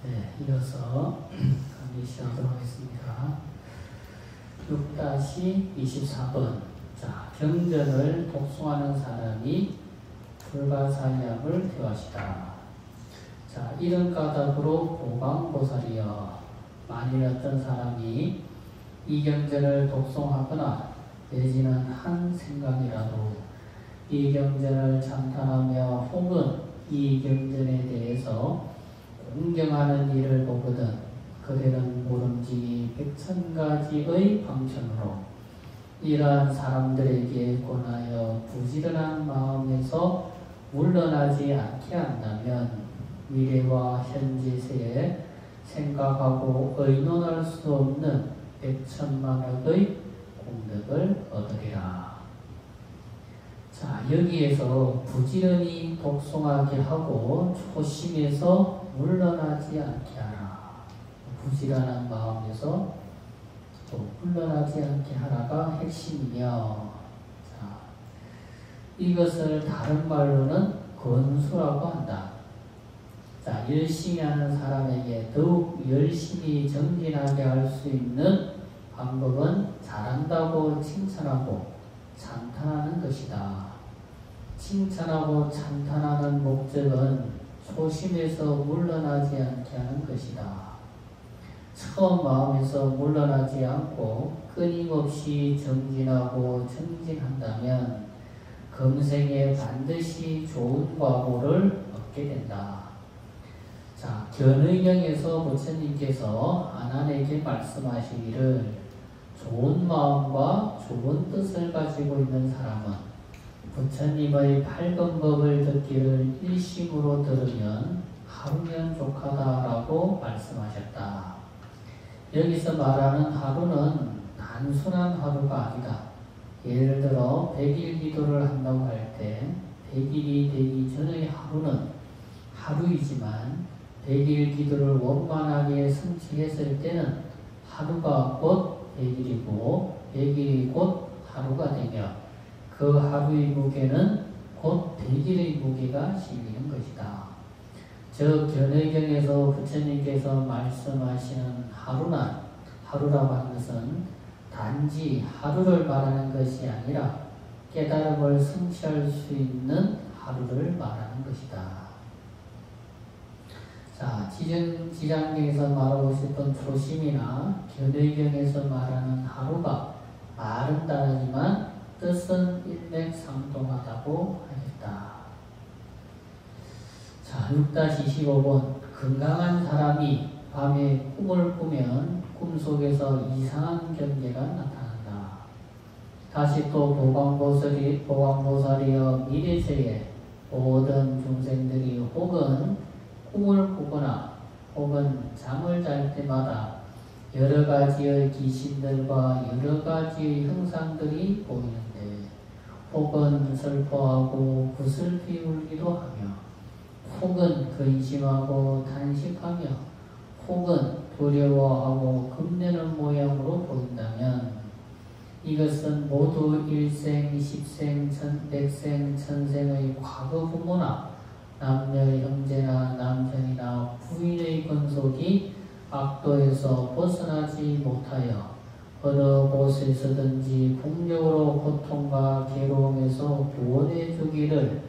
네, 이어서 강의 시작하도록 하겠습니다. 6-24번. 자, 경전을 독송하는 사람이 불가사의함을 표하시다. 자, 이런 까닭으로 보강보살이여, 만일 어떤 사람이 이 경전을 독송하거나 내지는 한 생각이라도 이 경전을 찬탄하며 혹은 이 경전에 대해서 공경하는 일을 보거든 그대는 모름지기 백천가지의 방편으로 이러한 사람들에게 권하여 부지런한 마음에서 물러나지 않게 한다면 미래와 현지세에 생각하고 의논할 수 없는 백천만억의 공덕을 얻으리라. 자, 여기에서 부지런히 독송하게 하고 초심에서 물러나지 않게 하라. 부지런한 마음에서 또 물러나지 않게 하라가 핵심이며, 자, 이것을 다른 말로는 건수라고 한다. 자, 열심히 하는 사람에게 더욱 열심히 정진하게 할 수 있는 방법은 잘한다고 칭찬하고 찬탄하는 것이다. 칭찬하고 찬탄하는 목적은 초심에서 물러나지 않게 하는 것이다. 처음 마음에서 물러나지 않고 끊임없이 정진하고 정진한다면 금생에 반드시 좋은 과보를 얻게 된다. 자, 견의경에서 부처님께서 아난에게 말씀하시기를 좋은 마음과 좋은 뜻을 가지고 있는 사람은 부처님의 밝은 법을 듣기를 일심으로 들으면 하루면 족하다라고 말씀하셨다. 여기서 말하는 하루는 단순한 하루가 아니다. 예를 들어 100일 기도를 한다고 할 때 100일이 되기 전의 하루는 하루이지만 100일 기도를 원만하게 성취했을 때는 하루가 곧 100일이고 100일이 곧 하루가 되며 그 하루의 무게는 곧 100일의 무게가 실리는 것이다. 저 견의경에서 부처님께서 말씀하시는 하루라고 하는 것은 단지 하루를 말하는 것이 아니라 깨달음을 성취할 수 있는 하루를 말하는 것이다. 자, 지장경에서 말하고 있었던 초심이나 견의경에서 말하는 하루가 말은 다르지만 뜻은 일맥상통하다고 하였다. 자, 6-25번. 건강한 사람이 밤에 꿈을 꾸면 꿈속에서 이상한 경계가 나타난다. 다시 또 보강보살이여 미래세에 모든 중생들이 혹은 꿈을 꾸거나 혹은 잠을 잘 때마다 여러 가지의 귀신들과 여러 가지의 형상들이 보이는데 혹은 슬퍼하고 구슬피 울기도 하며 혹은 근심하고 탄식하며 혹은 두려워하고 겁내는 모양으로 보인다면 이것은 모두 일생, 십생, 백생, 천생의 과거 부모나 남녀 형제나 남편이나 부인의 근속이 악도에서 벗어나지 못하여 어느 곳에서든지 국력으로 고통과 괴로움에서 구원해 주기를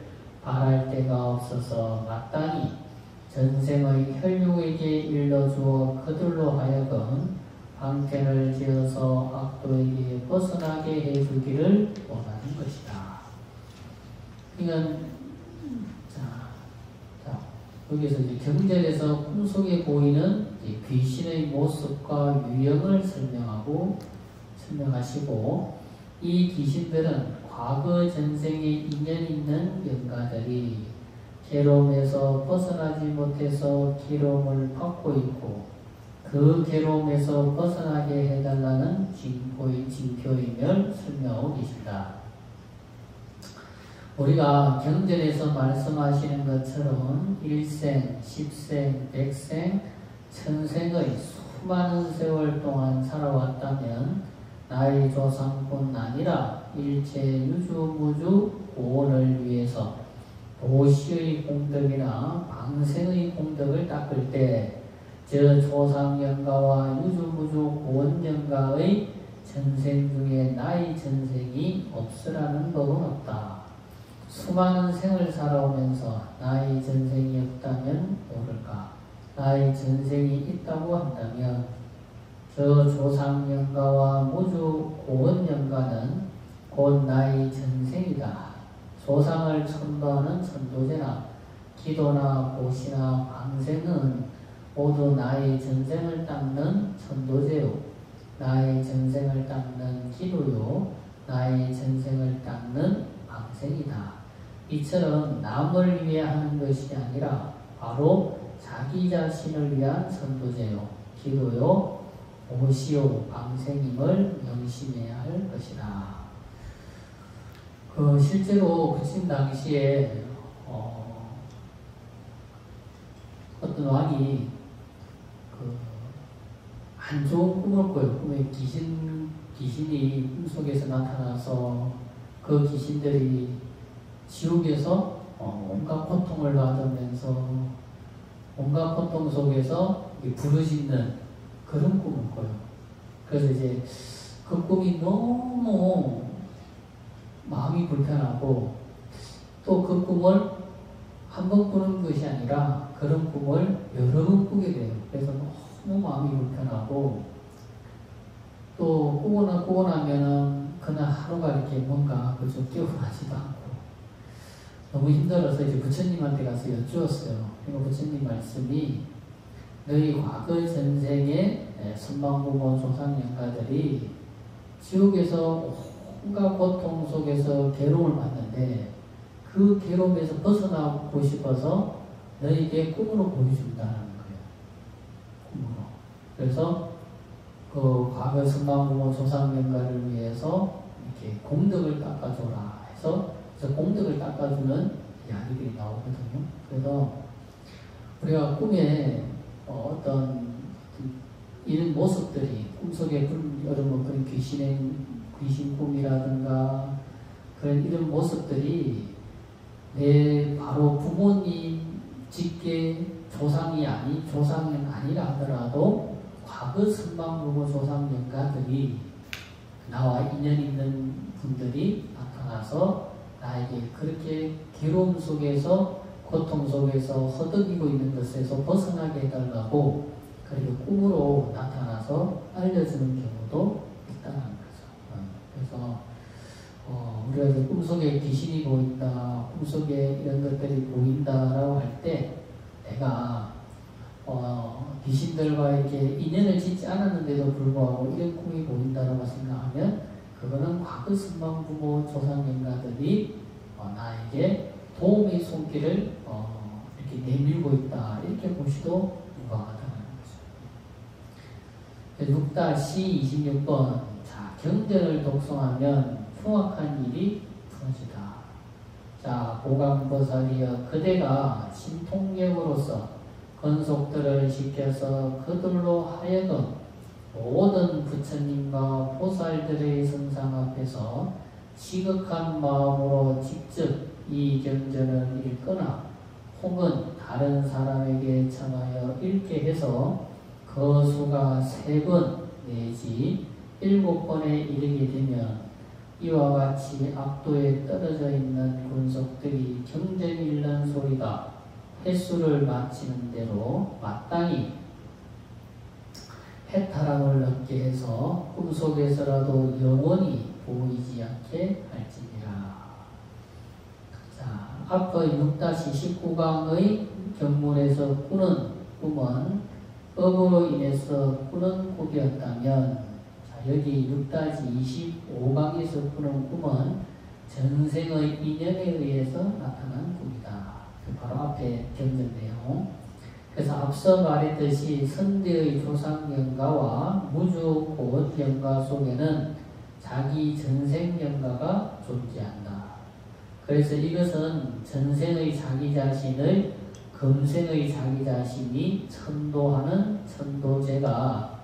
바랄 데가 없어서 마땅히 전생의 혈육에게 일러주어 그들로 하여금 방편을 지어서 악도에게 벗어나게 해주기를 원하는 것이다. 이건 여기서 이제 경전에서 꿈속에 보이는 귀신의 모습과 유형을 설명하시고 이 귀신들은 과거 전생에 인연 있는 영가들이 괴로움에서 벗어나지 못해서 괴로움을 받고 있고 그 괴로움에서 벗어나게 해달라는 징표임을 설명하고 계십니다. 우리가 경전에서 말씀하시는 것처럼 일생, 십생, 백생, 천생의 수많은 세월 동안 살아왔다면 나의 조상뿐 아니라 일체 유주무주 구원을 위해서 도시의 공덕이나 방생의 공덕을 닦을 때 저 조상영가와 유주무주 고원영가의 전생 중에 나의 전생이 없으라는 법은 없다. 수많은 생을 살아오면서 나의 전생이 없다면 모를까? 나의 전생이 있다고 한다면 저 조상영가와 무주 고원영가는 곧 나의 전생이다. 조상을 천도하는 천도제나 기도나 보시나 방생은 모두 나의 전생을 닦는 천도제요. 나의 전생을 닦는 기도요. 나의 전생을 닦는 방생이다. 이처럼 남을 위해 하는 것이 아니라 바로 자기 자신을 위한 천도제요. 기도요. 보시오. 방생임을 명심해야 할 것이다. 실제로 부친 당시에 어떤 왕이 안 좋은 꿈을 꿔요. 꿈에 귀신이 꿈속에서 나타나서 그 귀신들이 지옥에서 온갖 고통을 받으면서 온갖 고통 속에서 부르짖는 그런 꿈을 꿔요. 그래서 이제 그 꿈이 너무 마음이 불편하고 또 그 꿈을 한 번 꾸는 것이 아니라 그런 꿈을 여러 번 꾸게 돼요. 그래서 너무 마음이 불편하고 또 꾸고 나면은 그날 하루가 이렇게 뭔가 그저 깨어나지도 않고 너무 힘들어서 이제 부처님한테 가서 여쭈었어요. 그리고 부처님 말씀이 너희 과거 전생의 선망부모 조상영가들이 지옥에서 온갖 고통 속에서 괴로움을 받는데 그 괴로움에서 벗어나고 싶어서 너희에게 꿈으로 보여준다는 거예요. 꿈으로. 그래서 그 과거 선망부모 조상영가를 위해서 이렇게 공덕을 닦아줘라 해서 공덕을 닦아주는 이야기들이 나오거든요. 그래서 우리가 꿈에 어떤 이런 모습들이 꿈속에 여러분 그런 귀신 꿈이라든가 그런 이런 모습들이 내 바로 부모님 직계 조상이 아니라 하더라도 과거 선망부모 조상영가들이 나와 인연 있는 분들이 나타나서 나에게 그렇게 괴로움 속에서 고통 속에서 허덕이고 있는 것에서 벗어나게 해달라고 그렇게 꿈으로 나타나서 알려주는 경우도 있다는 거죠. 그래서 우리가 이제 꿈속에 귀신이 보인다, 꿈속에 이런 것들이 보인다라고 할 때 내가 귀신들과 이렇게 인연을 짓지 않았는데도 불구하고 이런 꿈이 보인다라고 생각하면 그거는 과거 선망부모 조상영가들이 나에게 도움의 손길을 이렇게 내밀고 있다 이렇게 보시도 무방하다는 거죠. 6-26번 자 경전을 독송하면 흉악한 일이 풀어지다. 자 고강보살이여 그대가 신통력으로서 건속들을 시켜서 그들로 하여금 모든 부처님과 보살들의 선상 앞에서 시극한 마음으로 직접 이 경전을 읽거나 혹은 다른 사람에게 청하여 읽게 해서 그 수가 3번 내지 7번에 이르게 되면 이와 같이 압도에 떨어져 있는 군속들이 경전 읽는 소리가 횟수를 마치는 대로 마땅히 해탈함을 얻게 해서 꿈속에서라도 영원히 보이지 않게 할지니라. 자, 앞의 6-19강의 경문에서 꾸는 꿈은 업으로 인해서 꾸는 꿈이었다면 자, 여기 6-25강에서 꾸는 꿈은 전생의 인연에 의해서 나타난 꿈이다. 바로 앞에 경전 내용. 그래서 앞서 말했듯이 선대의 조상영가와 무주 고원영가 속에는 자기 전생영가가 존재한다. 그래서 이것은 전생의 자기 자신을 금생의 자기 자신이 천도하는 천도제가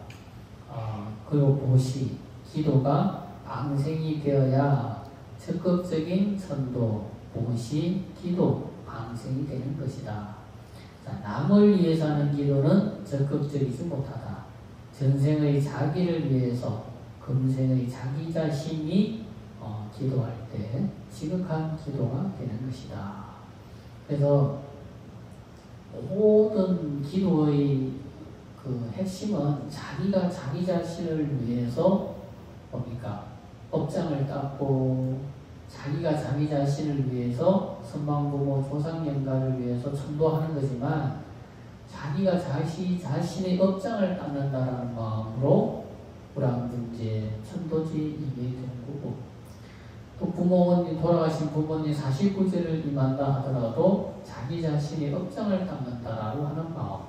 그리고 보시, 기도가 방생이 되어야 적극적인 천도, 보시, 기도, 방생이 되는 것이다. 자, 남을 위해서 하는 기도는 적극적이지 못하다. 전생의 자기를 위해서 금생의 자기 자신이 기도할 때 지극한 기도가 되는 것이다. 그래서 모든 기도의 그 핵심은 자기가 자기 자신을 위해서 뭡니까? 업장을 닦고 자기가 자기 자신을 위해서 선망부모 조상영가를 위해서 천도하는 거지만 자기가 자신의 업장을 닦는다는 마음으로 불안분제, 천도지 이해되는 거고 또 부모님, 돌아가신 부모님 49제를 임한다 하더라도 자기 자신의 업장을 닦는다라고 하는 마음.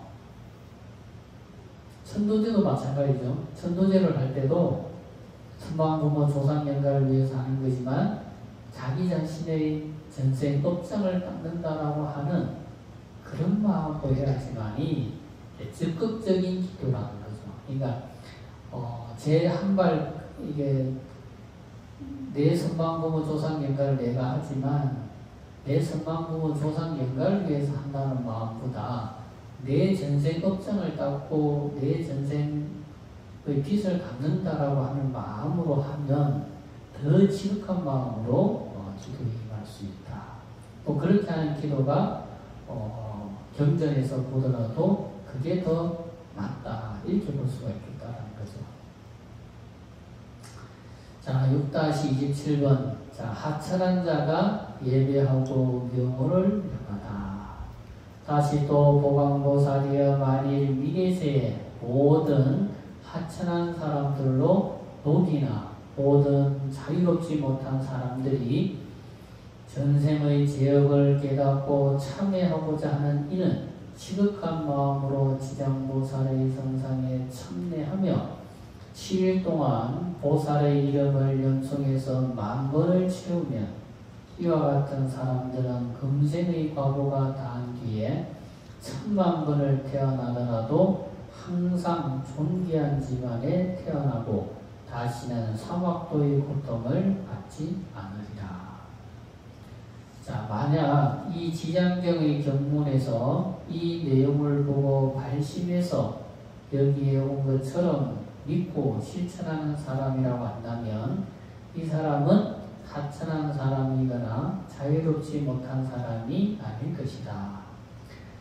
천도제도 마찬가지죠. 천도제를 할 때도 천방부모 조상영가를 위해서 하는 거지만 자기 자신의 전생 업장을 닦는다라고 하는 그런 마음으로 해야지만이 적극적인 기도라는 거죠. 그러니까 제 한 발 이게 내 선방부모 조상영가를 내가 하지만 내 선방부모 조상영가를 위해서 한다는 마음보다 내 전생 업장을 닦고 내 전생의 빚을 갚는다라고 하는 마음으로 하면 더 지극한 마음으로 기도에 임할 수 있다. 또 그렇게 하는 기도가 경전에서 보더라도 그게 더 낫다. 이렇게 볼 수가 있겠다는 거죠. 자, 6-27번. 자, 하천한 자가 예배하고 명호를 명하다. 다시 또 보강보살이여 만일 미래세에 모든 하천한 사람들로 논이나 모든 자유롭지 못한 사람들이 전생의 죄업을 깨닫고 참회하고자 하는 이는 지극한 마음으로 지장보살의 성상에 참례하며 7일 동안 보살의 이름을 연송해서 만번을 채우면 이와 같은 사람들은 금생의 과보가 다한 뒤에 1000만번을 태어나더라도 항상 존귀한 집안에 태어나고 다시는 사막도의 고통을 받지 않으리라. 자, 만약 이 지장경의 경문에서 이 내용을 보고 발심해서 여기에 온 것처럼 믿고 실천하는 사람이라고 한다면 이 사람은 하천한 사람이거나 자유롭지 못한 사람이 아닐 것이다.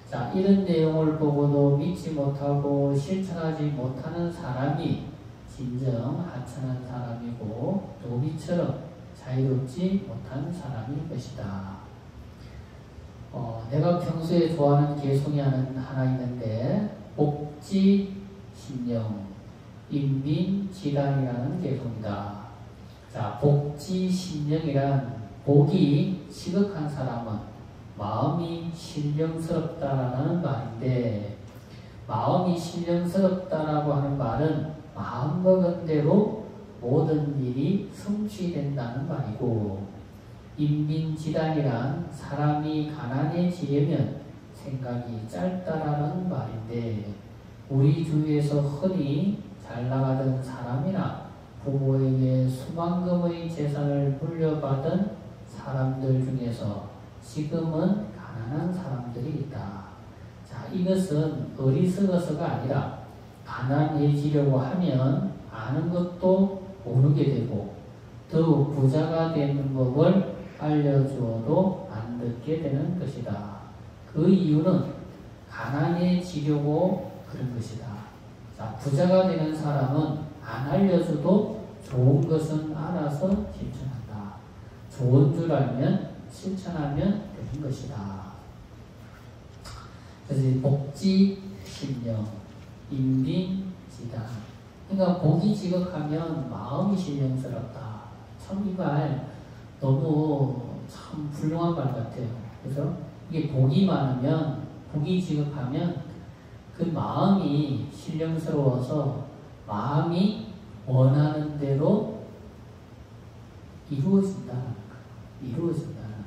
자, 이런 내용을 보고도 믿지 못하고 실천하지 못하는 사람이 진정 하천한 사람이고 노비처럼 자유롭지 못한 사람일 것이다. 내가 평소에 좋아하는 개송이 하나 있는데 복지신령 인민지단이라는 개송이다. 자, 복지신령이란 복이 지극한 사람은 마음이 신령스럽다라는 말인데 마음이 신령스럽다라고 하는 말은 마음먹은 대로 모든 일이 성취된다는 말이고 인민지단이란 사람이 가난해지려면 생각이 짧다라는 말인데 우리 주위에서 흔히 잘 나가던 사람이나 부모에게 수만금의 재산을 물려받은 사람들 중에서 지금은 가난한 사람들이 있다. 자, 이것은 어리석어서가 아니라 가난해지려고 하면 아는 것도 모르게 되고 더욱 부자가 되는 법을 알려주어도 안 듣게 되는 것이다. 그 이유는 가난해지려고 그런 것이다. 자, 부자가 되는 사람은 안 알려줘도 좋은 것은 알아서 실천한다. 좋은 줄 알면 실천하면 되는 것이다. 그래서 복지신령, 인민지단. 그러니까 복이 지극하면 마음이 신령스럽다. 참 이 말 너무 참 훌륭한 말 같아요. 그래서 이게 복이 많으면, 복이 지극하면 그 마음이 신령스러워서 마음이 원하는 대로 이루어진다는 거. 이루어진다는 거.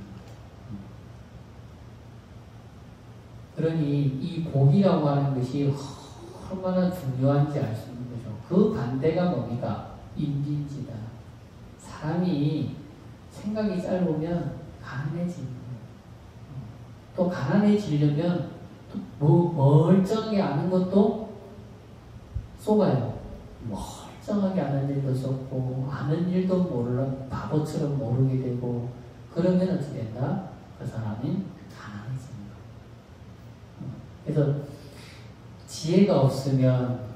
그러니 이 복이라고 하는 것이 얼마나 중요한지 알 수 있는 거죠. 그 반대가 뭡니까? 인민지다. 사람이 생각이 짧으면 가난해지는 거예요. 또 가난해지려면 멀쩡하게 아는 것도 속아요. 멀쩡하게 아는 일도 속고 아는 일도 몰라 바보처럼 모르게 되고 그러면 어떻게 된다? 그 사람이 가난해집니다. 그래서 지혜가 없으면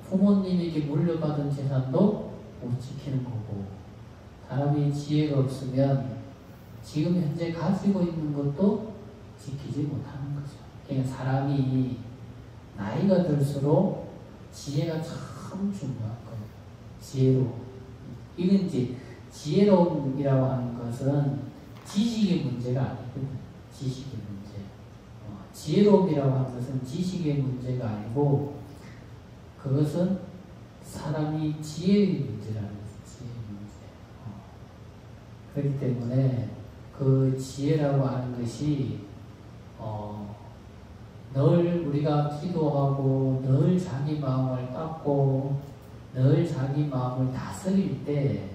부모님에게 물려받은 재산도 못 지키는 거고, 사람이 지혜가 없으면 지금 현재 가지고 있는 것도 지키지 못하는 거죠. 그러니까 사람이 나이가 들수록 지혜가 참 중요한 거예요. 지혜로. 이건 이제 지혜로움이라고 하는 것은 지식의 문제가 아니거든요. 지식의 문제. 지혜로움이라고 하는 것은 지식의 문제가 아니고 그것은 사람이 지혜의 문제라는 거죠. 지혜의 문제. 그렇기 때문에 그 지혜라고 하는 것이 늘 우리가 기도하고 늘 자기 마음을 닦고 늘 자기 마음을 다스릴 때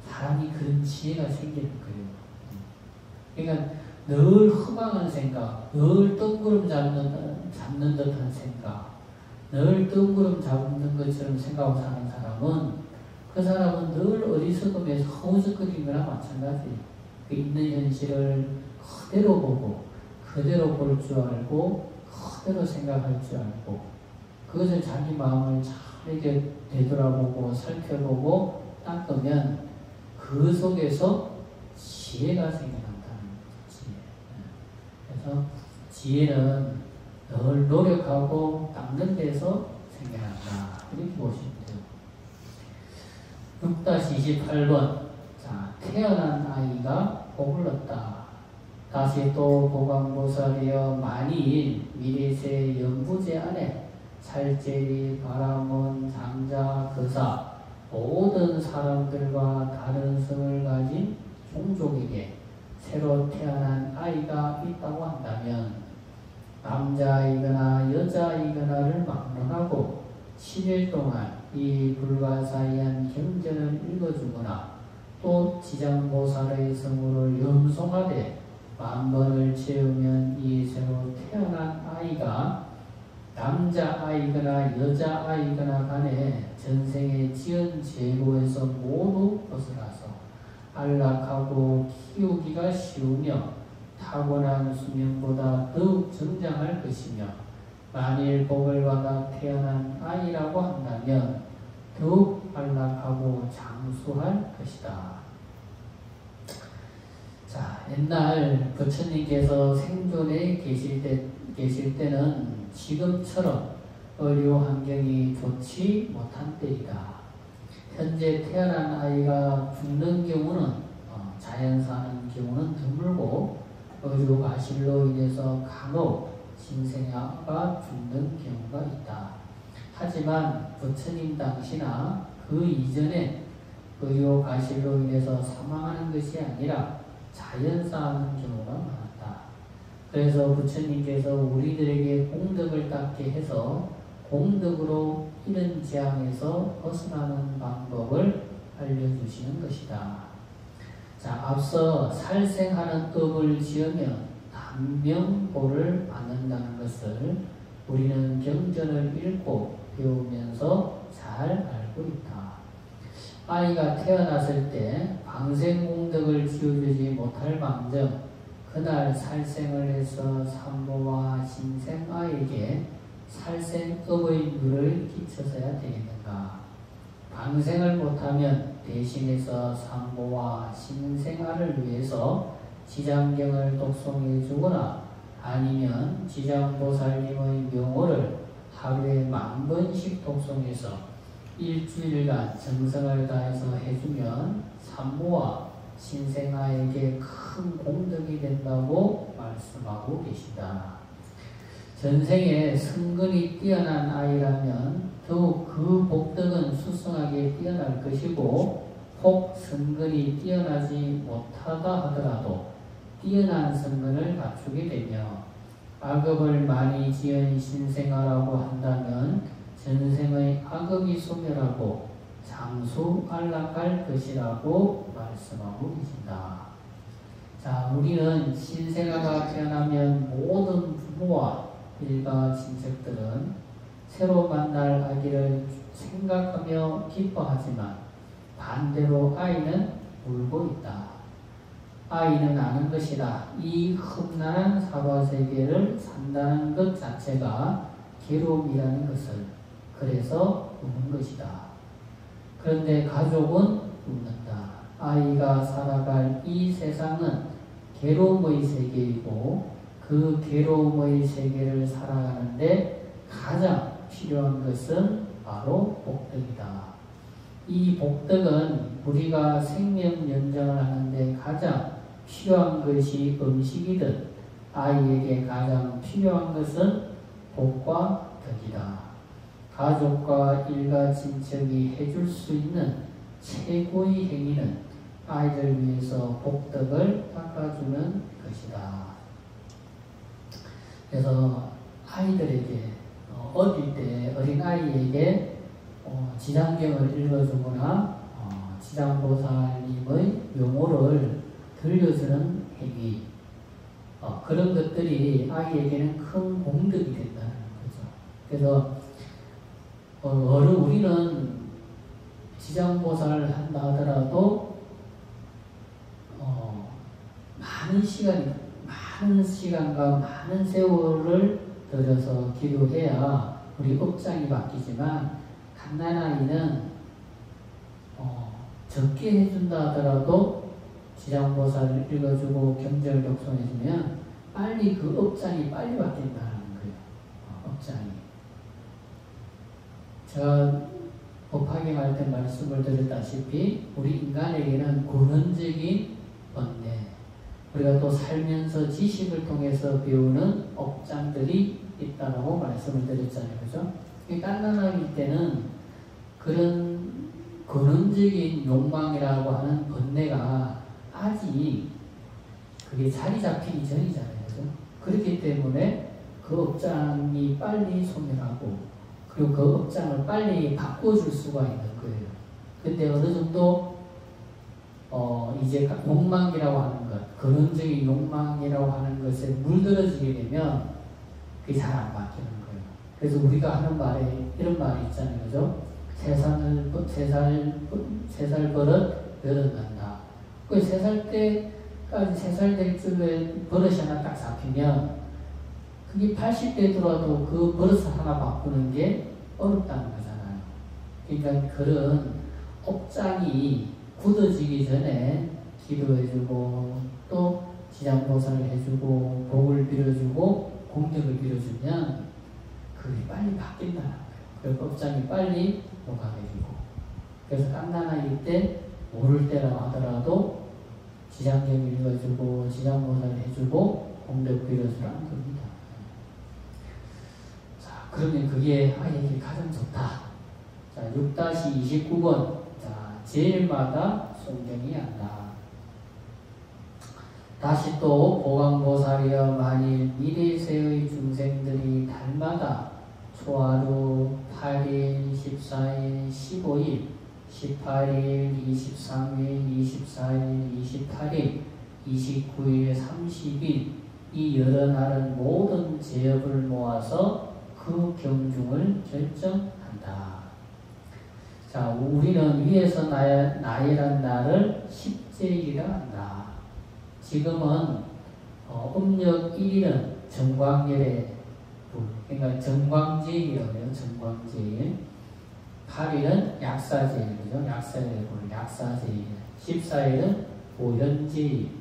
사람이 그런 지혜가 생기는 거예요. 그러니까 늘 허망한 생각, 늘 뜬구름 잡는 듯한 생각, 늘 뜬구름 잡는 것처럼 생각하고 사는 사람은 그 사람은 늘 어리석음에서 허우적거리는 거나 마찬가지예요. 그 있는 현실을 그대로 보고 그대로 볼 줄 알고 그대로 생각할 줄 알고 그것을 자기 마음을 잘 이렇게 되돌아보고 살펴보고 닦으면 그 속에서 지혜가 생겨난다는 거지. 그래서 지혜는 늘 노력하고 닦는 데서 생겨난다. 이렇게 보시면 돼요. 6-28번. 자, 태어난 아이가 복을 얻다. 다시 또 보강보살이여 만일 미래세 연부제 안에 찰제리, 바람원, 장자, 거사 모든 사람들과 다른 성을 가진 종족에게 새로 태어난 아이가 있다고 한다면 남자이거나 여자이거나를 막론하고 7일 동안 이 불가사의한 경전을 읽어주거나 또 지장보살의 성으로 염송하되 만번을 채우면 이 새로 태어난 아이가 남자아이거나 여자아이거나 간에 전생에 지은 죄고에서 모두 벗어나서 안락하고 키우기가 쉬우며 타고난 수명보다 더욱 성장할 것이며 만일 복을 받아 태어난 아이라고 한다면 더욱 안락하고 장수할 것이다. 자, 옛날 부처님께서 생존에 계실 때는 지금처럼 의료 환경이 좋지 못한 때이다. 현재 태어난 아이가 죽는 경우는 자연사하는 경우는 드물고 의료 과실로 인해서 간혹 신생아가 죽는 경우가 있다. 하지만 부처님 당시나 그 이전에 의료 과실로 인해서 사망하는 것이 아니라 자연사하는 경우가 많았다. 그래서 부처님께서 우리들에게 공덕을 닦게 해서 공덕으로 이런 재앙에서 벗어나는 방법을 알려주시는 것이다. 자, 앞서 살생하는 업을 지으면 단명보를 받는다는 것을 우리는 경전을 읽고 배우면서 잘 알고 있다. 아이가 태어났을 때 방생공덕을 지어주지 못할 망정 그날 살생을 해서 산모와 신생아에게 살생업의 누를 끼쳐서야 되겠는가. 방생을 못하면 대신해서 산모와 신생아를 위해서 지장경을 독송해 주거나 아니면 지장보살님의 명호를 하루에 10,000번씩 독송해서 일주일간 정성을 다해서 해주면 산모와 신생아에게 큰 공덕이 된다고 말씀하고 계시다. 전생에 성근이 뛰어난 아이라면 더욱 그 복덕은 수승하게 뛰어날 것이고 혹 성근이 뛰어나지 못하다 하더라도 뛰어난 성근을 갖추게 되며 악업을 많이 지은 신생아라고 한다면 전생의 악업이 소멸하고 장수 안락할 것이라고 말씀하고 계신다. 자, 우리는 신생아가 태어나면 모든 일가 친척들은 새로 만날 아기를 생각하며 기뻐하지만 반대로 아이는 울고 있다. 아이는 아는 것이다. 이 험난한 사바세계를 산다는 것 자체가 괴로움이라는 것을. 그래서 우는 것이다. 그런데 가족은 웃는다. 아이가 살아갈 이 세상은 괴로움의 세계이고 그 괴로움의 세계를 살아가는데 가장 필요한 것은 바로 복덕이다. 이 복덕은 우리가 생명 연장을 하는데 가장 필요한 것이 음식이든 아이에게 가장 필요한 것은 복과 덕이다. 가족과 일가 친척이 해줄 수 있는 최고의 행위는 아이를 위해서 복덕을 닦아주는 것이다. 그래서 아이들에게 어릴 때 어린아이에게 지장경을 읽어주거나 지장보살님의 명호를 들려주는 행위, 그런 것들이 아이에게는 큰 공덕이 된다는 거죠. 그래서 우리는 지장보살을 한다 하더라도 많은 시간과 많은 세월을 들여서 기도해야 우리 업장이 바뀌지만 갓난아이는 적게 해준다 하더라도 지장보살을 읽어주고 경절 격송해주면 빨리 그 업장이 빨리 바뀐다는 거예요. 업장이. 제가 법화경할 때 말씀을 드렸다시피 우리 인간에게는 근원적인 번뇌, 우리가 또 살면서 지식을 통해서 배우는 업장들이 있다고 말씀을 드렸잖아요. 그죠? 갓난아기 때는 그런 근원적인 욕망이라고 하는 번뇌가 아직 그게 자리 잡히기 전이잖아요. 그죠? 그렇기 때문에 그 업장이 빨리 소멸하고 그리고 그 업장을 빨리 바꿔줄 수가 있는 거예요. 근데 어느 정도 이제 욕망이라고 하는 것, 근원적인 욕망이라고 하는 것에 물들어지게 되면 그게 잘 안 바뀌는 거예요. 그래서 우리가 하는 말에 이런 말이 있잖아요. 그죠? 세 살 버릇 여릇 난다. 그 3살 때까지 3살 될 쯤에 버릇이 하나 딱 잡히면 그게 80대 들어와도 그 버릇을 하나 바꾸는 게 어렵다는 거잖아요. 그러니까 그런 업장이 굳어지기 전에 기도해주고 또 지장보살을 해주고 복을 빌어주고 공덕을 빌어주면 그게 빨리 바뀐다는 거예요. 그 업장이 빨리 녹아내리고. 그래서 갓난아기 때 모를 때라고 하더라도 지장경 읽어주고 지장보살을 해주고 공덕 빌어주라는 겁니다. 자, 그러면 그게 아이에게 가장 좋다. 자, 6-29번. 자, 제일마다 손경이 한다. 다시 또 보강보살이여 만일 미래세의 중생들이 달마다 초하루 8일, 14일, 15일, 18일, 23일, 24일, 28일, 29일, 30일 이 여러 날은 모든 제업을 모아서 그 경중을 결정한다. 자, 우리는 위에서 나열한 날을 십제일이라 한다. 지금은 음력 1일은 정광열의 불, 그러니까 정광제일이라고 해요. 정광제일. 8일은 약사제일, 그죠? 약사의 불, 약사제일. 14일은 오현제일.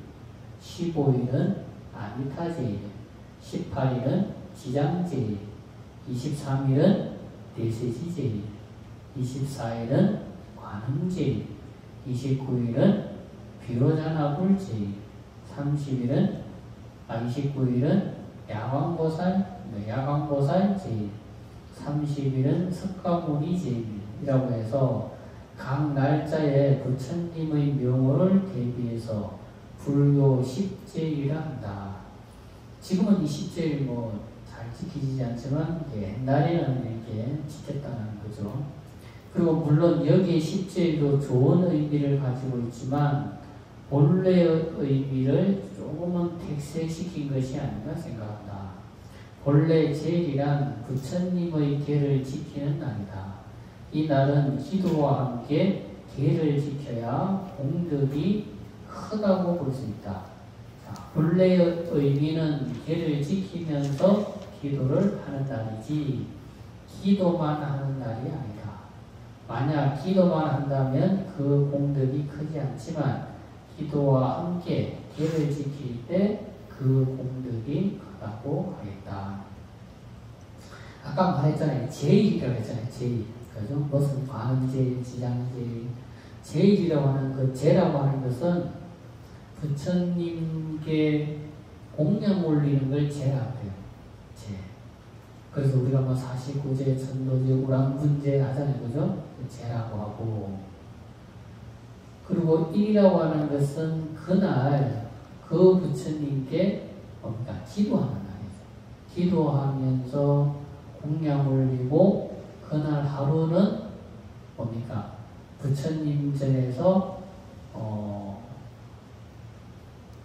15일은 아미타제일. 18일은 지장제일. 23일은 대세지제일. 24일은 관음제일. 29일은 비로자나불제일. 29일은 야광보살 제일, 30일은 석가모니 제일이라고 해서 각 날짜에 부처님의 명호를 대비해서 불교 10제일이라 한다. 지금은 이 10제일 잘 지키지 않지만 옛날에는 이렇게 지켰다는 거죠. 그리고 물론 여기에 10제일도 좋은 의미를 가지고 있지만 본래의 의미를 조금은 택색시킨 것이 아닌가 생각한다. 본래 제일이란 부처님의 계를 지키는 날이다. 이 날은 기도와 함께 계를 지켜야 공덕이 크다고 볼 수 있다. 자, 본래의 의미는 계를 지키면서 기도를 하는 날이지 기도만 하는 날이 아니다. 만약 기도만 한다면 그 공덕이 크지 않지만 기도와 함께 계를 지킬 때 그 공덕이 크다고 하겠다. 아까 말했잖아요. 제일이라고 했잖아요. 제일. 그죠? 무슨 관제일, 지장제일. 제일이라고 하는 그 제라고 하는 것은 부처님께 공양 올리는 걸 제라고 해요. 제. 그래서 우리가 뭐 49제, 천도제, 우랑분제 하잖아요. 그죠? 제라고 하고. 그리고 일이라고 하는 것은 그날 그 부처님께 뭡니까? 기도하는 날이죠. 기도하면서 공양 올리고 그날 하루는 뭡니까? 부처님 전에서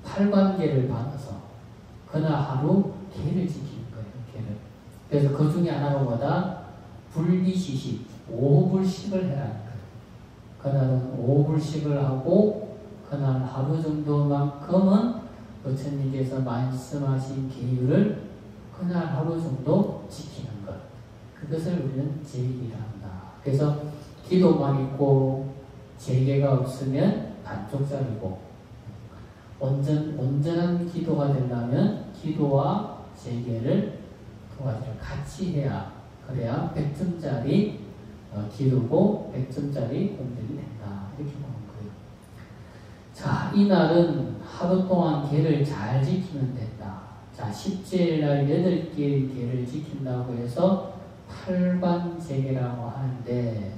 팔관계를 받아서 그날 하루 계를 지키는 거예요. 계를. 그래서 그 중에 하나가 뭐다? 불비시식, 5불씩을 해라는 거예요. 그날은 5불씩을 하고 그날 하루 정도만큼은 부처님께서 말씀하신 계율을 그날 하루 정도 지키는 것. 그것을 우리는 제일이라 한다. 그래서 기도만 있고 제계가 없으면 반쪽짜리고 온전한 기도가 되려면 기도와 제계를 두 가지를 같이 해야 그래야 100점짜리 기도고 100점짜리 공덕이 된다. 이렇게 보는 거예요. 자, 이날은 하루 동안 계를 잘 지키면 된다. 자, 10제일날 8개의 계를 지킨다고 해서 8관제계라고 하는데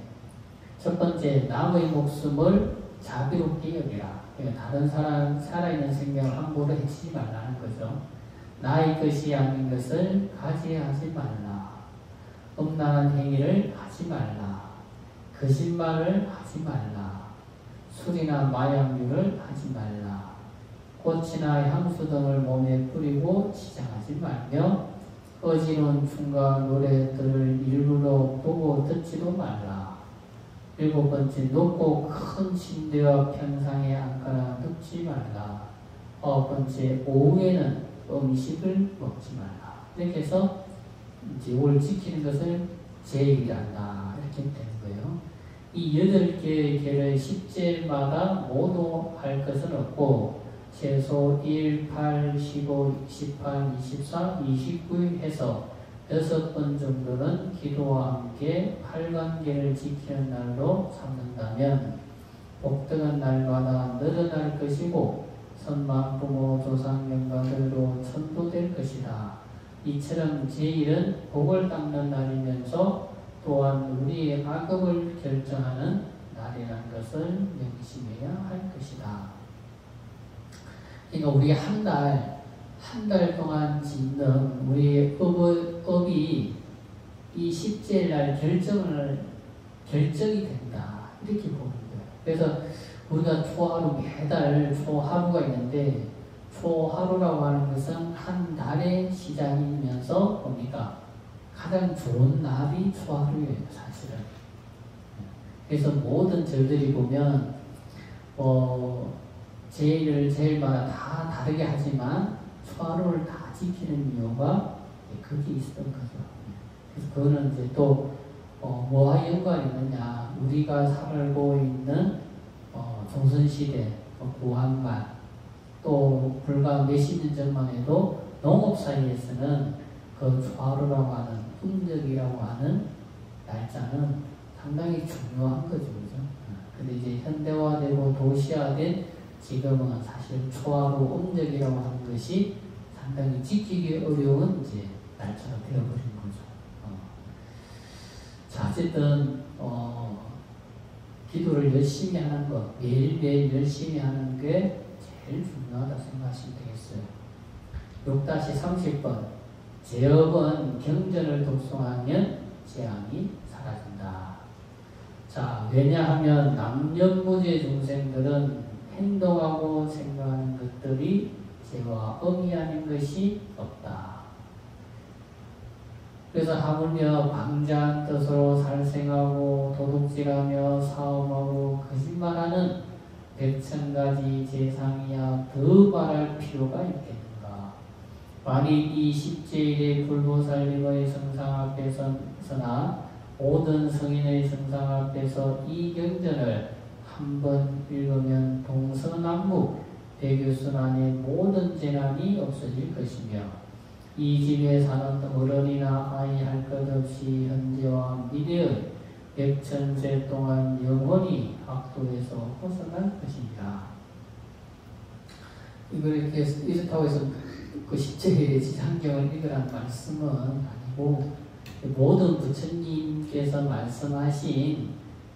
첫 번째, 남의 목숨을 자비롭게 여기라. 그러니까 다른 사람, 살아있는 생명을 함부로 해치지 말라는 거죠. 나의 것이 아닌 것을 가지하지 말라. 음란한 행위를 하지 말라. 거짓말을 하지 말라. 술이나 마약류를 하지 말라. 꽃이나 향수 등을 몸에 뿌리고 치장하지 말며 어지러운 춤과 노래들을 일부러 보고 듣지도 말라. 7번째, 높고 큰 침대와 평상에 앉거나 눕지 말라. 9번째, 오후에는 음식을 먹지 말라. 이렇게 해서 이제 이걸 지키는 것을 제일이란다. 이렇게 되는 거예요. 이 8개의 계를 10제일마다 모두 할 것은 없고 최소 1, 8, 15, 18, 24, 29 해서 6번 정도는 기도와 함께 8관계를 지키는 날로 삼는다면 복덕한 날마다 늘어날 것이고 선망 부모 조상 영가들로 천도될 것이다. 이처럼 제일은 복을 닦는 날이면서 또한 우리의 악업을 결정하는 날이라는 것을 명심해야 할 것이다. 그러니까 우리 한 달 동안 짓는 우리의 업이 이 10제일 날 결정이 된다. 이렇게 보는 거예요. 그래서 우리가 초하루, 매달 초하루가 있는데 초하루라고 하는 것은 한 달의 시작이면서 뭡니까? 가장 좋은 날이 초하루예요, 사실은. 그래서 모든 절들이 보면 제일마다 다 다르게 하지만 초하루를 다 지키는 이유가 그게 있었던 거죠. 그래서 그거는 이제 또 뭐와 연관이 있느냐? 우리가 살고 있는 조선시대, 구한말, 또 불과 몇십 년 전만 해도 농업 사이에서는 그 초하루라고 하는 음력이라고 하는 날짜는 상당히 중요한 거죠. 그죠? 근데 이제 현대화되고 도시화된 지금은 사실 초하루 음력이라고 하는 것이 상당히 지키기 어려운 이제 날짜가 되어버린 거죠. 자, 어쨌든 기도를 열심히 하는 것, 매일매일 열심히 하는 게 제일 중요하다 생각하시면 되겠어요. 6-30번 제업은 경전을 독송하면 재앙이 사라진다. 자, 왜냐하면 남녀무제 중생들은 행동하고 생각하는 것들이 죄와 음이 아닌 것이 없다. 그래서 하물며 방자한 뜻으로 살생하고 도둑질하며 사음하고 거짓말하는 100,000가지 재상이야 더 말할 필요가 있겠는가. 만일 이 십제일의 불보살님의 성상 앞에서나 모든 성인의 성상 앞에서 이 경전을 한번 읽으면 동서남북 백유순환의 모든 재난이 없어질 것이며 이 집에 사는 어른이나 아이 할 것 없이 현재와 미래의 100,000세 동안 영원히 악도에서 벗어날 것입니다. 이걸 이렇다고 해서 그 10제일의 지상경을 읽으라는 말씀은 아니고 모든 부처님께서 말씀하신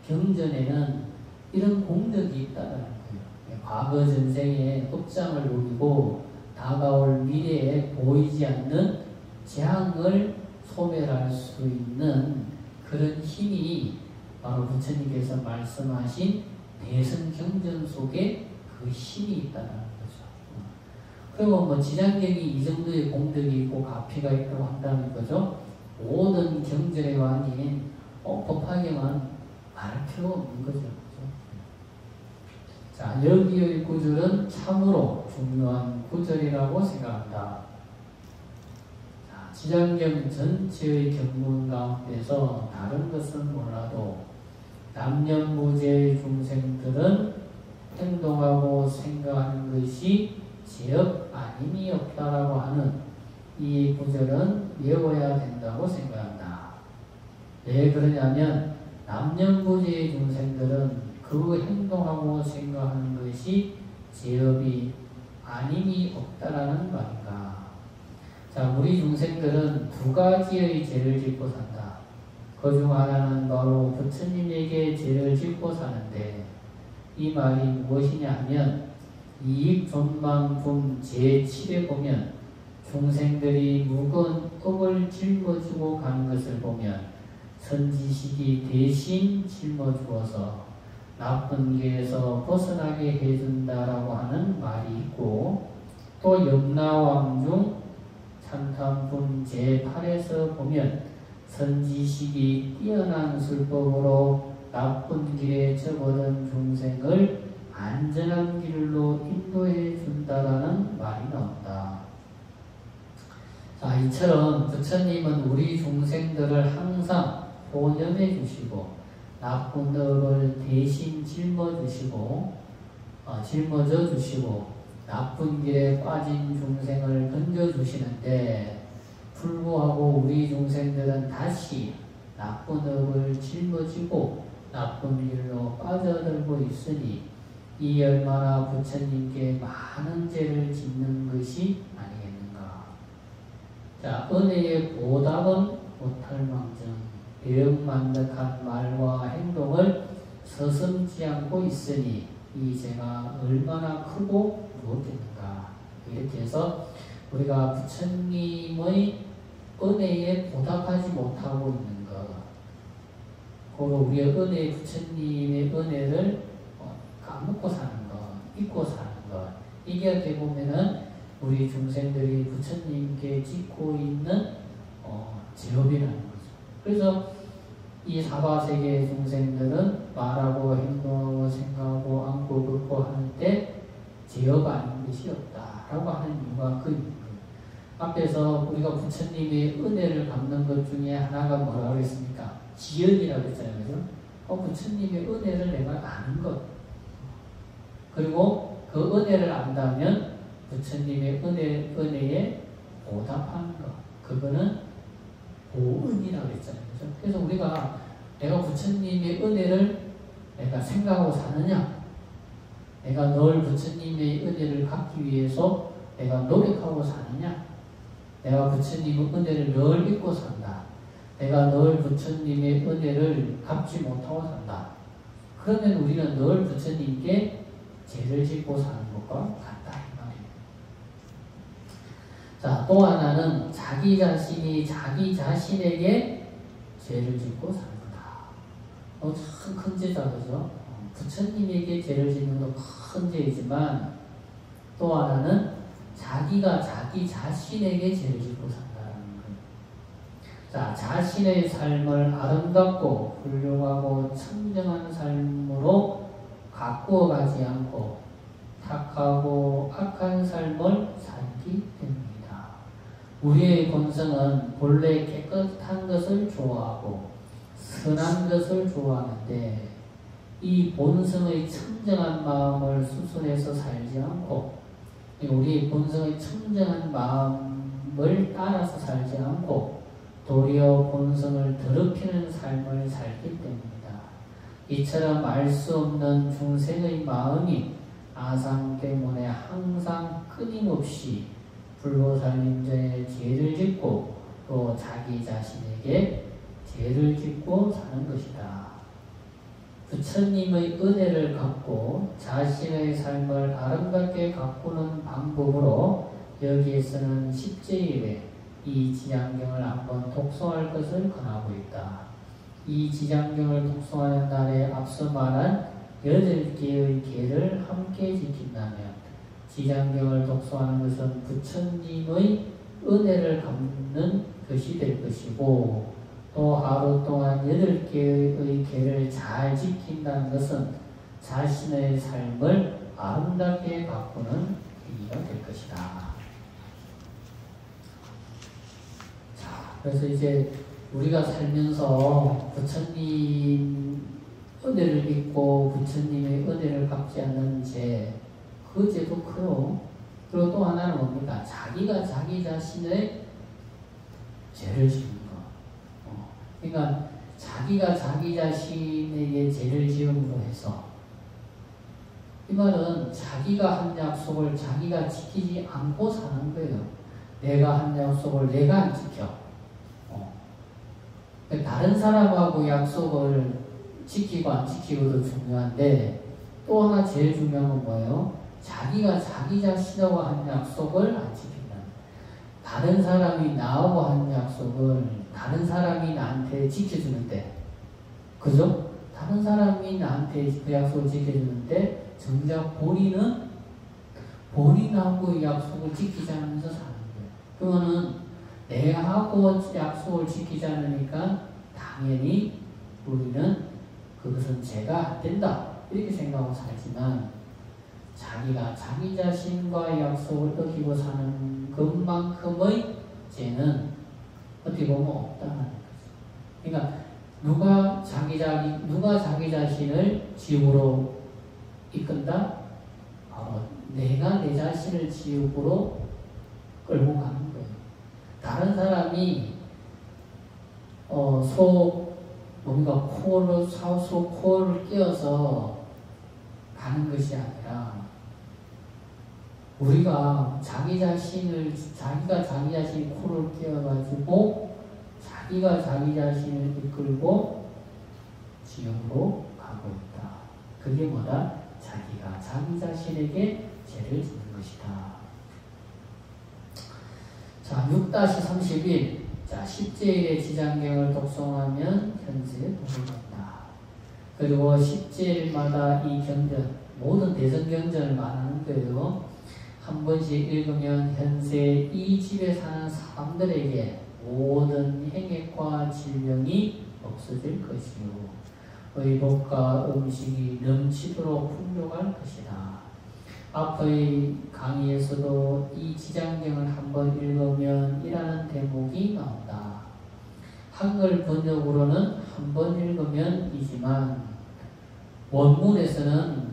경전에는 이런 공덕이 있다는 거예요. 과거 전생에 업장을 누리고 다가올 미래에 보이지 않는 재앙을 소멸할 수 있는 그런 힘이 바로 부처님께서 말씀하신 대승경전 속에 그 힘이 있다는 거죠. 그리고 뭐 지장경이 이 정도의 공덕이 있고 가피가 있다고 한다는 거죠. 모든 경전의 왕인 법화경은 말할 필요 없는 거죠. 자, 여기의 구절은 참으로 중요한 구절이라고 생각한다. 자, 지장경 전체의 경문 가운데서 다른 것은 몰라도 남녀무제의 중생들은 행동하고 생각하는 것이 제업 아님이 없다라고 하는 이 구절은 외워야 된다고 생각한다. 왜 그러냐면 남녀무제의 중생들은 그 행동하고 생각하는 것이 제업이 아님이 없다라는 말인가. 자, 우리 중생들은 두 가지의 죄를 짓고 산다. 그 중 하나는 바로 부처님에게 죄를 짓고 사는데 이 말이 무엇이냐 하면 이익 존망품 제7에 보면 중생들이 무거운 업을 짊어지고 가는 것을 보면 선지식이 대신 짊어주어서 나쁜 길에서 벗어나게 해준다라고 하는 말이 있고, 또 염라왕중 참탐품 제8에서 보면 선지식이 뛰어난 술법으로 나쁜 길에 접어든 중생을 안전한 길로 인도해 준다라는 말이 나온다. 자, 이처럼 부처님은 우리 중생들을 항상 보념해 주시고 나쁜 업을 대신 짊어져 주시고 나쁜 길에 빠진 중생을 건져주시는데 불구하고 우리 중생들은 다시 나쁜 업을 짊어지고 나쁜 길로 빠져들고 있으니 이 얼마나 부처님께 많은 죄를 짓는 것이 아니겠는가. 자, 은혜의 보답은 못할망정 배역만득한 말과 행동을 서슴지 않고 있으니 이 죄가 얼마나 크고 무엇겠는가. 이렇게 해서 우리가 부처님의 은혜에 보답하지 못하고 있는 것, 그리고 우리의 은혜, 부처님의 은혜를 까먹고 사는 것, 잊고 사는 것, 이게 어떻게 보면은 우리 중생들이 부처님께 짓고 있는 제업이라는 거죠. 그래서 이 사바세계의 중생들은 말하고 행동하고 생각하고 안고 걷고 하는데 제업 아닌 것이 없다라고 하는 이유가 그 이유예요. 앞에서 우리가 부처님의 은혜를 갚는 것 중에 하나가 뭐라고 그랬습니까? 지연이라고 했잖아요. 그죠? 부처님의 은혜를 내가 아는 것. 그리고 그 은혜를 안다면 부처님의 은혜에 보답하는 것. 그거는 보은이라고 했잖아요. 그죠? 그래서 우리가 내가 부처님의 은혜를 내가 생각하고 사느냐? 내가 늘 부처님의 은혜를 갚기 위해서 내가 노력하고 사느냐? 내가 부처님의 은혜를 늘 잊고 산다. 내가 늘 부처님의 은혜를 갚지 못하고 산다. 그러면 우리는 늘 부처님께 죄를 짓고 사는 것과 같다 이 말이에요. 자, 또 하나는 자기 자신이 자기 자신에게 죄를 짓고 사는 거다. 참 큰 죄다, 그죠? 부처님에게 죄를 짓는 건 큰 죄이지만 또 하나는 자기가 자기 자신에게 죄를 짓고 산다는 거예요. 자, 자신의 삶을 아름답고 훌륭하고 청정한 삶으로 가꾸어 가지 않고 착하고 악한 삶을 살기 때문이다. 우리의 본성은 본래 깨끗한 것을 좋아하고 선한 것을 좋아하는데 이 본성의 청정한 마음을 수순해서 살지 않고 우리의 본성의 청정한 마음을 따라서 살지 않고 도리어 본성을 더럽히는 삶을 살기 때문이다. 이처럼 알 수 없는 중생의 마음이 아상 때문에 항상 끊임없이 불보살림자의 죄를 짓고 또 자기 자신에게 죄를 짓고 사는 것이다. 부처님의 은혜를 갖고 자신의 삶을 아름답게 가꾸는 방법으로 여기에서는 10제일에 이 지장경을 한번 독송할 것을 권하고 있다. 이 지장경을 독송하는 날에 앞서 말한 8개의 계를 함께 지킨다면 지장경을 독송하는 것은 부처님의 은혜를 갚는 것이 될 것이고 또 하루 동안 8개의 계를 잘 지킨다는 것은 자신의 삶을 아름답게 가꾸는 계기가 될 것이다. 자, 그래서 이제 우리가 살면서 부처님 은혜를 믿고 부처님의 은혜를 갚지 않는 죄, 그 죄도 크고 그리고 또 하나는 뭡니까? 자기가 자기 자신의 죄를 지은 거. 그러니까 자기가 자기 자신에게 죄를 지음으로 해서 이 말은 자기가 한 약속을 자기가 지키지 않고 사는 거예요. 내가 한 약속을 내가 안 지켜. 다른 사람하고 약속을 지키고 안 지키고도 중요한데 또 하나 제일 중요한 건 뭐예요? 자기가 자기 자신하고 한 약속을 안 지킨다. 다른 사람이 나하고 한 약속을 다른 사람이 나한테 지켜주는데, 그죠? 다른 사람이 나한테 그 약속을 지켜주는데 정작 본인은 본인하고 약속을 지키지 않으면서 사는 거예요. 그러면은 내가 하고 약속을 지키지 않으니까 당연히 우리는 그것은 죄가 안 된다 이렇게 생각하고 살지만 자기가 자기 자신과의 약속을 어기고 사는 것만큼의 죄는 어떻게 보면 없다는 거죠. 그러니까 누가 자기 자신을 지옥으로 이끈다? 바로 내가 내 자신을 지옥으로 끌고 가는 거예요. 다른 사람이 코를 끼워서 가는 것이 아니라 우리가 자기가 자기 자신이 코를 끼워가지고 자기가 자기 자신을 이끌고 지옥으로 가고 있다. 그게 뭐다? 자기가 자기 자신에게 죄를 짓는 것이다. 자, 6-31. 자, 10제일의 지장경을 독송하면 현세에 복을 받는다. 그리고 10제일마다 이 경전, 모든 대성경전을 말하는 거예요. 한 번씩 읽으면 현세 이 집에 사는 사람들에게 모든 행액과 질병이 없어질 것이요 의복과 음식이 넘치도록 풍족할 것이다. 앞의 강의에서도 이 지장경을 한번 읽으면 이라는 대목이 나온다. 한글 번역으로는 한번 읽으면 이지만 원문에서는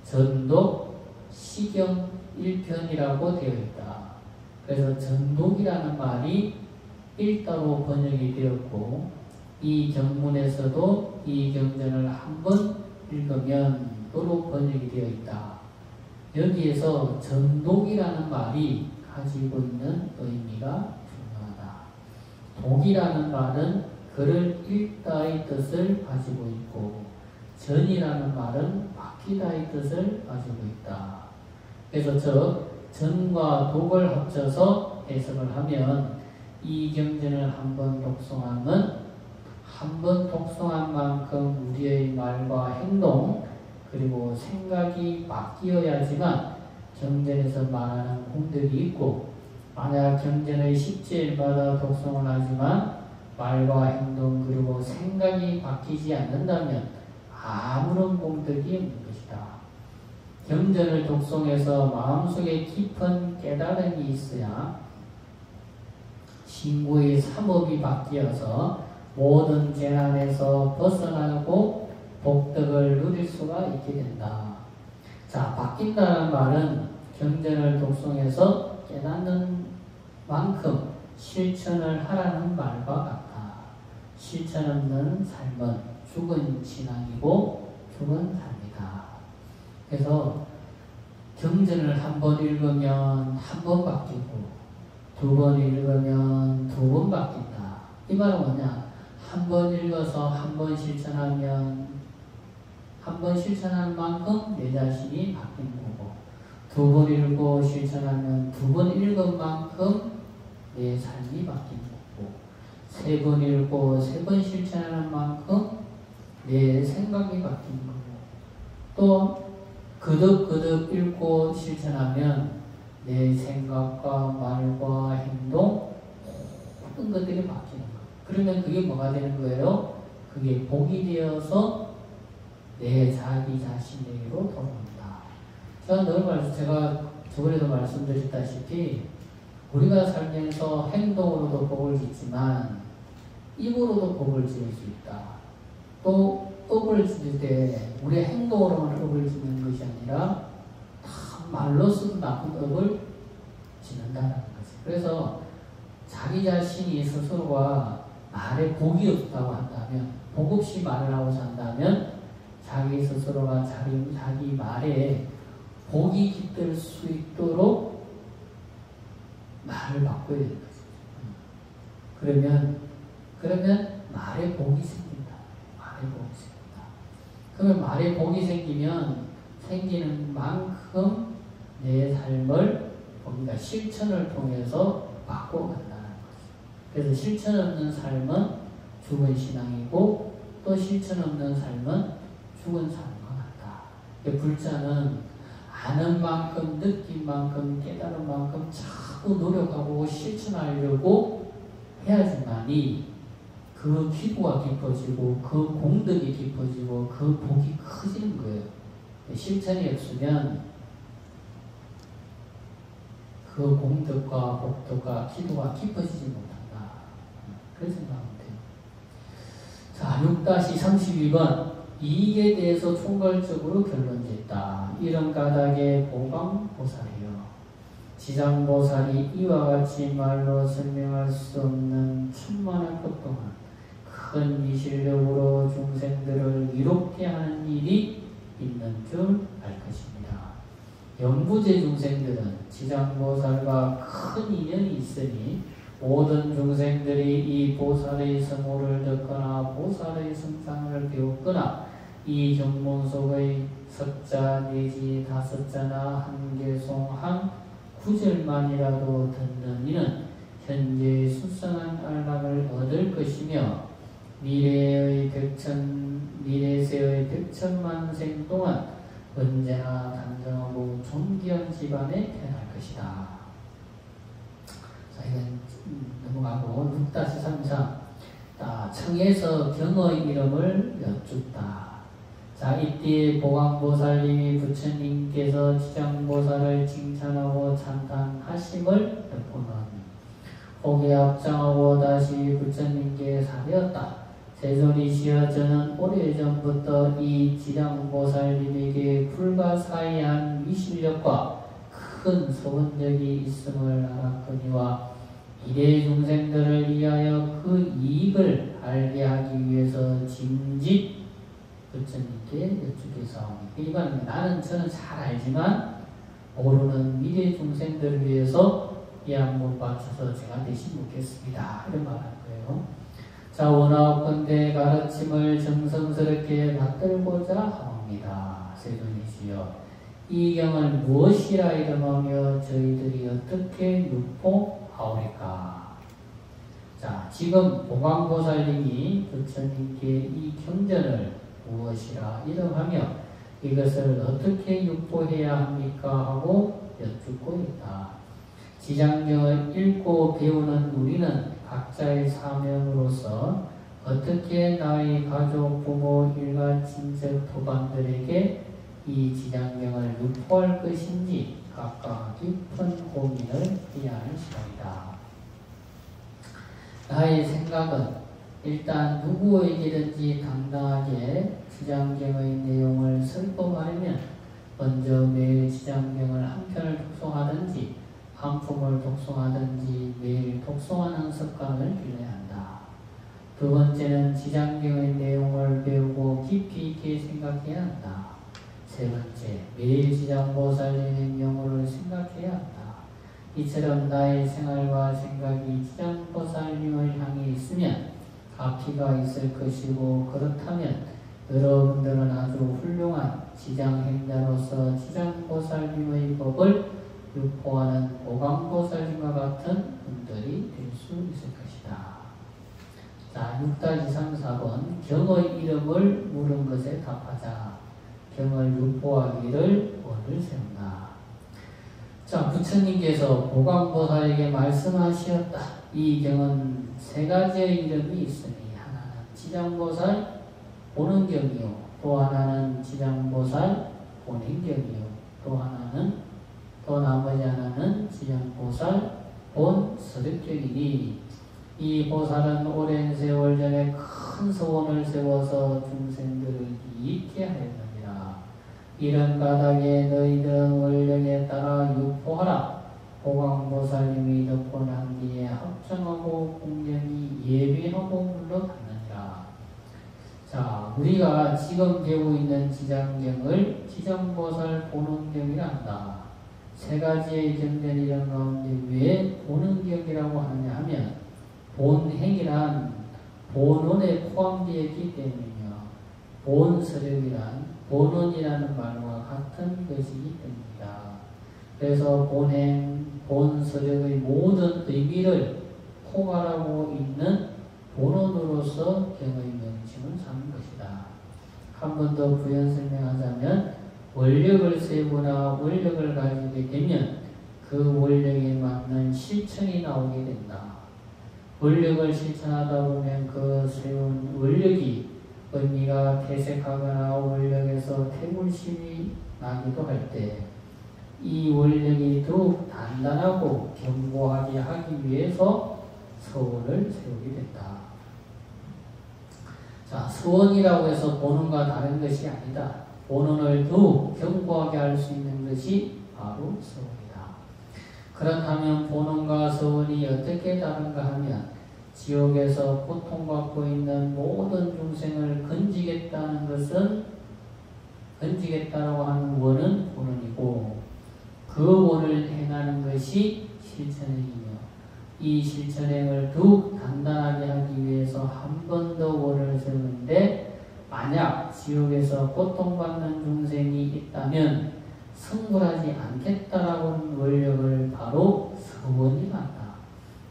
전독 시경 1편이라고 되어 있다. 그래서 전독이라는 말이 읽다로 번역이 되었고 이 경문에서도 이 경전을 한번 읽으면 도로 번역이 되어 있다. 여기에서 전독이라는 말이 가지고 있는 의미가 중요하다. 독이라는 말은 글을 읽다의 뜻을 가지고 있고 전이라는 말은 바뀌다의 뜻을 가지고 있다. 그래서 전과 독을 합쳐서 해석을 하면 이 경전을 한번 독송하면 한번 독송한 만큼 우리의 말과 행동 그리고 생각이 바뀌어야지만 경전에서 말하는 공덕이 있고 만약 경전의 10제일마다 독송을 하지만 말과 행동 그리고 생각이 바뀌지 않는다면 아무런 공덕이 없는 것이다. 경전을 독송해서 마음속에 깊은 깨달음이 있어야 신구의 삼업이 바뀌어서 모든 재난에서 벗어나고 복덕을 누릴 수가 있게 된다. 자, 바뀐다는 말은 경전을 독송해서 깨닫는 만큼 실천을 하라는 말과 같다. 실천 없는 삶은 죽은 신앙이고 죽은 삶이다. 그래서 경전을 한 번 읽으면 한 번 바뀌고 두 번 읽으면 두 번 바뀐다. 이 말은 뭐냐? 한 번 읽어서 한 번 실천하면 한 번 실천하는 만큼 내 자신이 바뀌는 거고 두 번 읽고 실천하면 두 번 읽은 만큼 내 삶이 바뀌는 거고 세 번 읽고 세 번 실천하는 만큼 내 생각이 바뀌는 거고 또 거듭 읽고 실천하면 내 생각과 말과 행동 모든 것들이 바뀌는 거예요. 그러면 그게 뭐가 되는 거예요? 그게 복이 되어서 내 자기 자신에게로 돌아온다. 제가 저번에도 말씀드렸다시피 우리가 살면서 행동으로도 복을 짓지만 입으로도 복을 지을 수 있다. 또 업을 지을 때 우리의 행동으로만 업을 짓는 것이 아니라 다 말로서도 나쁜 업을 짓는다는 거죠. 그래서 자기 자신이 스스로가 말에 복이 없다고 한다면 복 없이 말을 하고 산다면 자기 스스로가 자기 말에 복이 깃들 수 있도록 말을 바꿔야 되는 거죠. 그러면 말에 복이 생긴다. 말에 복이 생긴다. 그러면 말에 복이 생기는 만큼 내 삶을 우리가 실천을 통해서 바꿔간다는 거죠. 그래서 실천 없는 삶은 죽은 신앙이고 또 실천 없는 삶은 죽은 삶과 같다. 불자는 아는 만큼, 느낀 만큼, 깨달은 만큼 자꾸 노력하고 실천하려고 해야지만이 그 기도가 깊어지고 그 공덕이 깊어지고 그 복이 커지는 거예요. 실천이 없으면 그 공덕과 복덕과 기도가 깊어지지 못한다. 그런 생각하면 돼요. 자, 6-32번 이익에 대해서 총괄적으로 결론짓다. 이런 까닭의 보강보살이요. 지장보살이 이와 같이 말로 설명할 수 없는 천만의 것 동안 큰 미실력으로 중생들을 이롭게 하는 일이 있는 줄 알 것입니다. 영부제 중생들은 지장보살과 큰 인연이 있으니 모든 중생들이 이 보살의 성호를 듣거나 보살의 성상을 배웠거나 이 경문 속의 석자 내지 5자나 한 개송 한 구절만이라도 듣는 이는 현재 수성한 안락을 얻을 것이며 미래세의 백천만 생 동안 언제나 단정하고 존귀한 집안에 태어날 것이다. 자, 이건 넘어가고 6-33 청에서 경의 이름을 여쭙다. 자, 이때 보강보살님이 부처님께서 지장보살을 칭찬하고 찬탄하심을 듣고는 혹에 합장하고 다시 부처님께 사되었다. 세존이시여 저는 오래전부터 이 지장보살님에게 불가사의한 미실력과 큰 소원력이 있음을 알았거니와 미래 중생들을 위하여 그 이익을 알게 하기 위해서 짐짓 부처님께 여쭙겠사오니 저는 잘 알지만 모르는 미래 중생들을 위해서 이 한번 바쳐서 제가 대신 묻겠습니다. 이런 말 할 거예요. 자, 원하옵건대 가르침을 정성스럽게 받들고자 하옵니다. 세존이시여 이 경을 무엇이라 이름하며 저희들이 어떻게 유포하오리까? 자, 지금 보강보살님이 부처님께 이 경전을 무엇이라 이름하며 이것을 어떻게 유포해야 합니까? 하고 여쭙고 있다. 지장경을 읽고 배우는 우리는 각자 각자의 사명으로서 어떻게 나의 가족, 부모, 일가, 친척, 도반들에게 이 지장경을 유포할 것인지 각각 깊은 고민을 해야 하는 시간이다. 나의 생각은 일단 누구에게든지 당당하게 지장경의 내용을 설법하려면 먼저 매일 지장경을 한 편을 독송하든지 한 품을 독송하든지 매일 독송하는 습관을 길러야 한다. 두 번째는 지장경의 내용을 배우고 깊이 있게 생각해야 한다. 세 번째, 매일 지장보살님의 명호를 생각해야 한다. 이처럼 나의 생활과 생각이 지장보살님을 향해 있으면 앞이가 있을 것이고, 그렇다면 여러분들은 아주 훌륭한 지장행자로서 지장보살님의 법을 유포하는 보강보살님과 같은 분들이 될 수 있을 것이다. 자, 6-3-4번 경의 이름을 물은 것에 답하자. 경을 유포하기를 원을 세운다. 자, 부처님께서 보강보살에게 말씀하셨다. 이 경은 세 가지의 이름이 있으니 하나는 지장보살 보능경이요, 또 하나는 지장보살 본행경이요, 또 나머지 하나는 지장보살 본서력경이니, 이 보살은 오랜 세월 전에 큰 소원을 세워서 중생들을 이익게 하였느니라. 이런 까닭에 너희들은 원력에 따라 유포하라. 보강보살님이 듣고 난 뒤에 합정하고 공경히 예배하고 물러갔느니라. 자, 우리가 지금 배우고 있는 지장경을 지장보살 보능경이라 한다. 세 가지의 경전이란 가운데 왜 보능경이라고 하느냐 하면 본행이란 본원에 포함되어 있기 때문이며, 본서력이란 본원이라는 말과 같은 것이기 때문이다. 그래서 본행, 본서력의 모든 의미를 포괄하고 있는 본원으로서 경의 명칭을 삼은 것이다. 한 번 더 부연 설명하자면, 원력을 세우거나 원력을 가지게 되면 그 원력에 맞는 실천이 나오게 된다. 원력을 실천하다 보면 그 세운 원력이 의미가 퇴색하거나 원력에서 태물심이 나기도 할 때 이 원력이 더욱 단단하고 견고하게 하기 위해서 서원을 세우게 된다. 자, 서원이라고 해서 본원과 다른 것이 아니다. 본원을 더욱 견고하게 할 수 있는 것이 바로 서원이다. 그렇다면 본원과 서원이 어떻게 다른가 하면, 지옥에서 고통받고 있는 모든 중생을 건지겠다라고 하는 원은 본원이고, 그 원을 행하는 것이 실천행이며, 이 실천행을 더욱 단단하게 하기 위해서 한 번 더 원을 세우는데, 만약 지옥에서 고통받는 중생이 있다면 성불하지 않겠다라고 하는 원력을 바로 서원이 한다.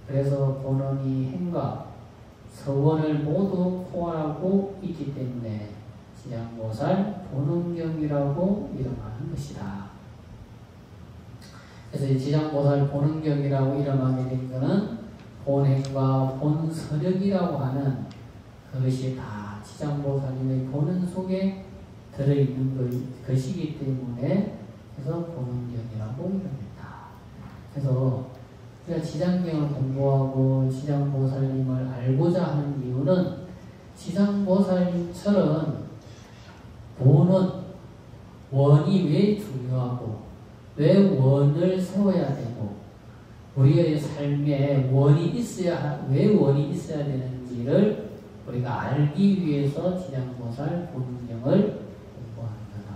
그래서 본원이 행과 서원을 모두 포괄하고 있기 때문에 지장보살 본원경이라고 이름하는 것이다. 그래서 지장보살 본원경이라고 이름하게 된 것은 본행과 본서력이라고 하는 그것이 다 지장보살님의 본원 속에 들어있는 것이기 때문에 그래서 본원경이라고 이름했다. 그래서 우리가 지장경을 공부하고 지장보살님을 알고자 하는 이유는 지장보살님처럼 본원, 원이 왜 중요하고 왜 원을 세워야 되고 우리의 삶에 원이 왜 원이 있어야 되는지를 우리가 알기 위해서 지장보살 본경을 공부하는 거다.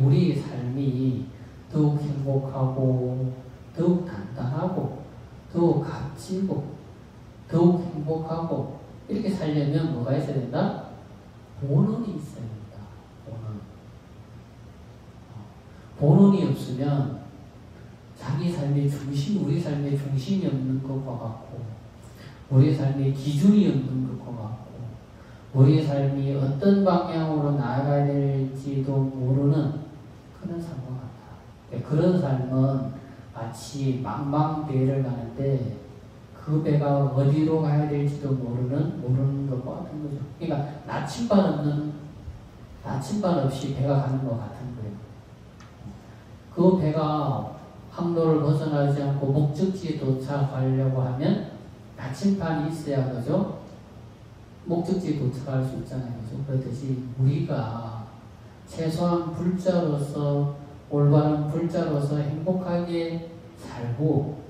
우리 삶이 더욱 행복하고 더욱 단단하고 더욱 값지고 더욱 행복하고 이렇게 살려면 뭐가 있어야 된다? 본원이 있어야 된다. 본원이 없으면 자기 삶의 중심, 우리 삶의 중심이 없는 것과 같고 우리 삶의 기준이 없는 것과 같고 우리 삶이 어떤 방향으로 나아가야 될지도 모르는 그런 삶과 같다. 그런 삶은 마치 망망대해를 가는데 그 배가 어디로 가야 될지도 모르는 것과 같은 거죠. 그러니까 나침반 없이 배가 가는 것 같은 거예요. 그 배가 항로를 벗어나지 않고 목적지에 도착하려고 하면 나침반이 있어야 그죠? 목적지에 도착할 수 있잖아요. 그죠? 그렇듯이 우리가 최소한 불자로서 올바른 불자로서 행복하게 살고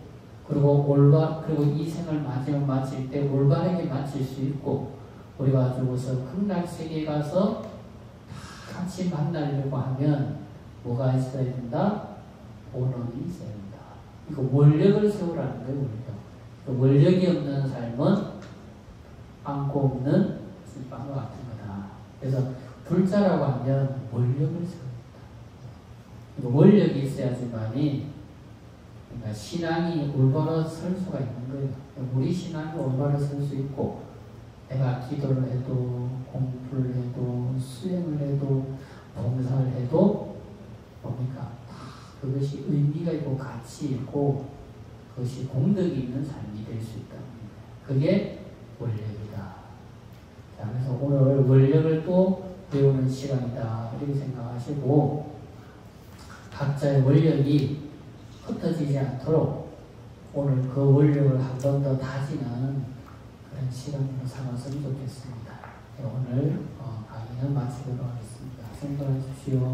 그리고 이 생을 마칠 때 올바르게 마칠 수 있고 우리가 죽어서 극락세계에 가서 다 같이 만나려고 하면 뭐가 있어야 된다? 본원이 있어야 된다. 이거 원력을 세우라는 거예요. 원력이 없는 삶은 빵고 없는 빵과 같은 거다. 그래서 불자라고 하면 원력을 세웁니다. 원력이 있어야지만이 그러니까 신앙이 올바로 설 수가 있는 거예요. 우리 신앙이 올바로 설 수 있고 내가 기도를 해도 공부를 해도 수행을 해도 봉사를 해도 뭡니까? 그것이 의미가 있고 가치 있고 그것이 공덕이 있는 삶이 될 수 있다는 거예요. 그게 원력이다. 자, 그래서 오늘 원력을 또 배우는 시간이다. 이렇게 생각하시고 각자의 원력이 흩어지지 않도록 오늘 그 원력을 한 번 더 다지는 그런 시간으로 삼았으면 좋겠습니다. 오늘 강의는 마치도록 하겠습니다. 생각하십시오.